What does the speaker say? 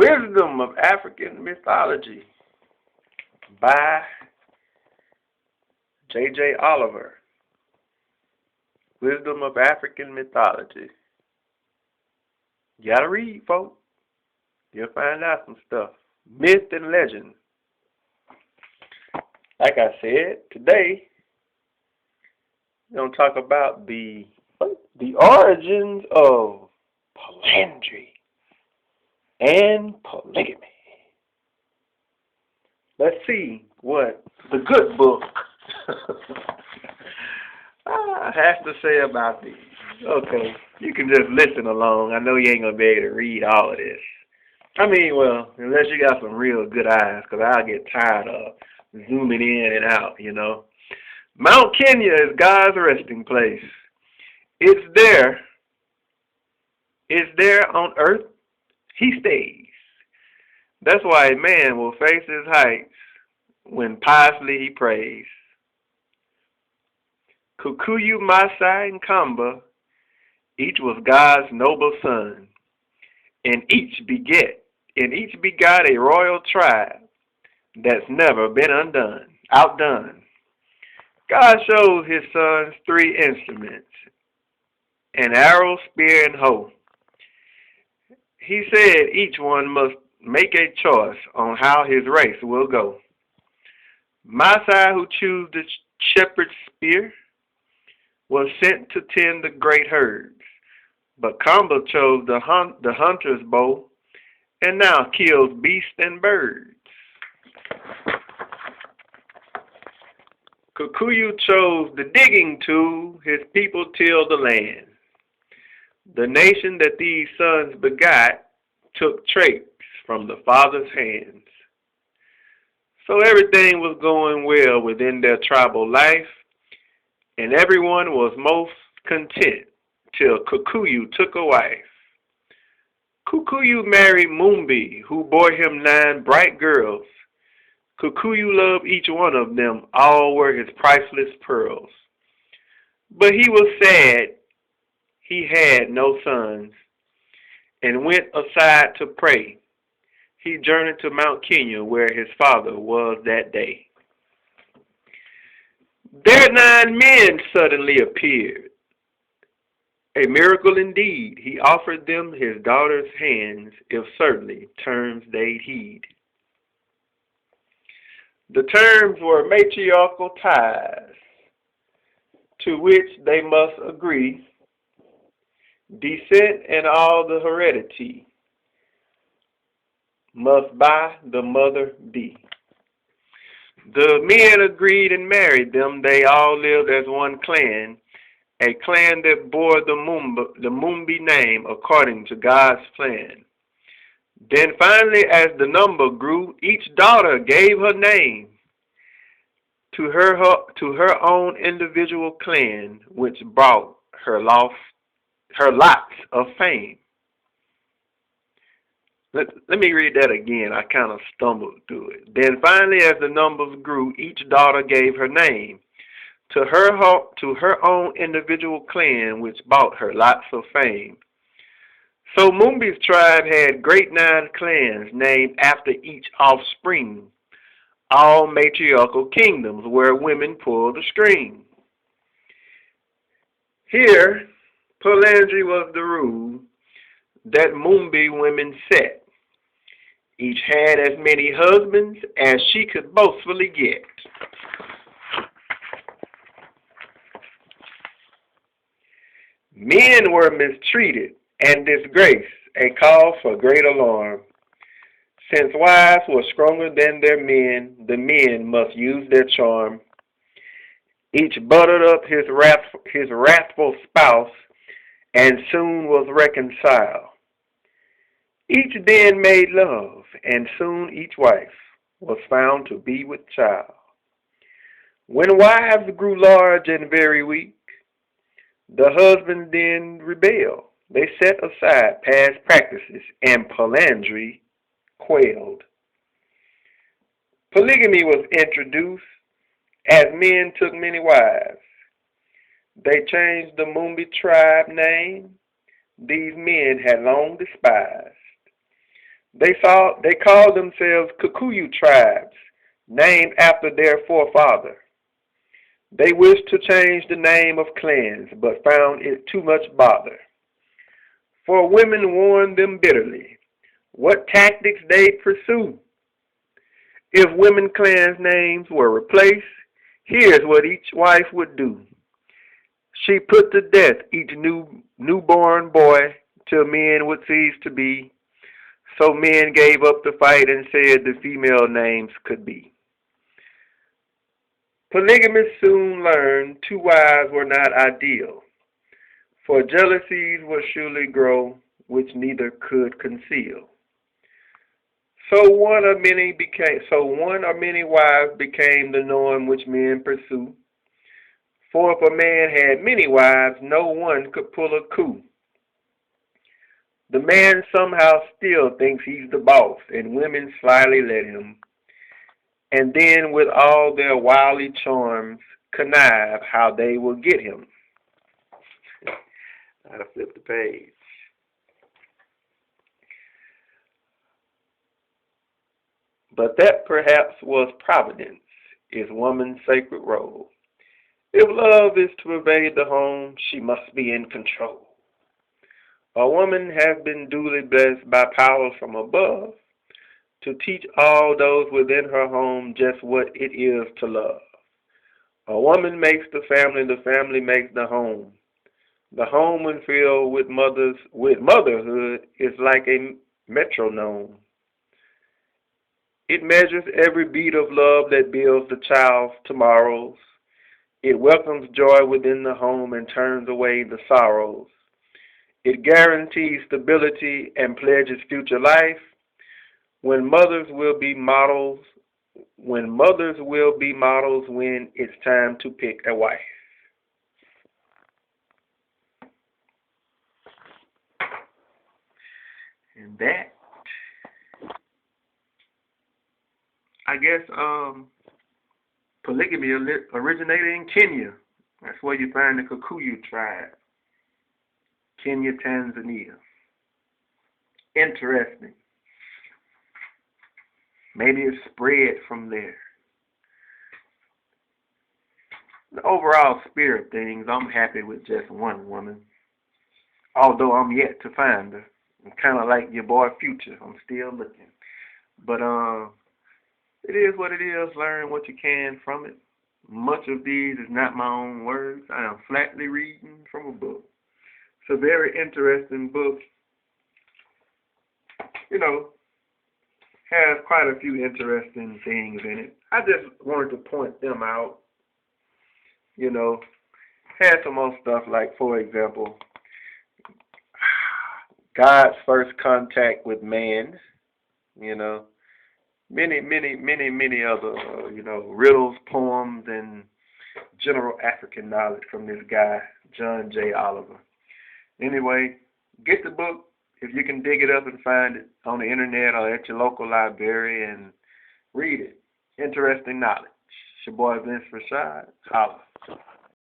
Wisdom of African Mythology by J.J. Oliver. Wisdom of African Mythology. You gotta read, folks. You'll find out some stuff. Myth and legend. Like I said, today we're going to talk about the origins of polyandry and polygamy. Let's see what the good book has to say about these. Okay, you can just listen along. I know you ain't going to be able to read all of this. I mean, well, unless you got some real good eyes, because I'll get tired of zooming in and out, you know. Mount Kenya is God's resting place. It's there on earth. He stays. That's why a man will face his heights when piously he prays. Kikuyu, Maasai, and Kamba, each was God's noble son, and each begot a royal tribe that's never been outdone. God shows his sons three instruments, an arrow, spear, and hoe. He said each one must make a choice on how his race will go. Maasai, who chose the shepherd's spear, was sent to tend the great herds, but Kamba chose the hunter's bow and now kills beasts and birds. Kikuyu chose the digging tool. His people tilled the land. The nation that these sons begot took traits from the father's hands. So everything was going well within their tribal life, and everyone was most content till Kikuyu took a wife. Kikuyu married Mumbi, who bore him 9 bright girls. Kikuyu loved each one of them. All were his priceless pearls. But he was sad he had no sons, and went aside to pray. He journeyed to Mount Kenya, where his father was that day. There 9 men suddenly appeared. A miracle indeed. He offered them his daughter's hands, if certainly terms they'd heed. The terms were matriarchal ties, to which they must agree, descent and all the heredity must by the mother be. The men agreed and married them. They all lived as one clan, a clan that bore the Mumbi name according to God's plan. Then finally, as the number grew, each daughter gave her name to her own individual clan, which brought her lots of fame. Let me read that again. I kind of stumbled through it. Then finally, as the numbers grew, each daughter gave her name to her own individual clan, which brought her lots of fame. So Mumbi's tribe had great 9 clans named after each offspring, all matriarchal kingdoms where women pulled the string. Here, polyandry was the rule that Mumbi women set. Each had as many husbands as she could boastfully get. Men were mistreated and disgraced, a cause for great alarm. Since wives were stronger than their men, the men must use their charm. Each buttered up his wrathful spouse, and soon was reconciled. Each then made love, and soon each wife was found to be with child. When wives grew large and very weak, the husbands then rebelled. They set aside past practices, and polyandry quailed. Polygamy was introduced as men took many wives. They changed the Mumbi tribe name these men had long despised. They called themselves Kikuyu tribes, named after their forefather. They wished to change the name of clans, but found it too much bother. For women warned them bitterly what tactics they'd pursue. If women clans' names were replaced, here's what each wife would do. She put to death each newborn boy till men would cease to be. So men gave up the fight and said the female names could be. Polygamists soon learned 2 wives were not ideal, for jealousies would surely grow, which neither could conceal. So one or many wives became the norm which men pursue. For if a man had many wives, no one could pull a coup. The man somehow still thinks he's the boss, and women slyly let him. And then with all their wily charms, connive how they will get him. I'll flip the page. But that perhaps was providence, is woman's sacred role. If love is to pervade the home, she must be in control. A woman has been duly blessed by powers from above to teach all those within her home just what it is to love. A woman makes the family makes the home. The home, when filled with motherhood, is like a metronome. It measures every beat of love that builds the child's tomorrows. It welcomes joy within the home and turns away the sorrows. It guarantees stability and pledges future life. When mothers will be models when it's time to pick a wife. And that, I guess, polygamy originated in Kenya. That's where you find the Kikuyu tribe. Kenya, Tanzania. Interesting. Maybe it spread from there. The overall spirit of things, I'm happy with just one woman. Although I'm yet to find her. I'm kind of like your boy Future. I'm still looking. But it is what it is. Learn what you can from it. Much of these is not my own words. I am flatly reading from a book. It's a very interesting book. You know, has quite a few interesting things in it. I just wanted to point them out. You know, had some more stuff like, for example, God's first contact with man. You know, many other, riddles, poems, and general African knowledge from this guy, John J. Oliver. Anyway, get the book if you can dig it up and find it on the internet or at your local library and read it. Interesting knowledge. It's your boy Vince Rashad. Holla.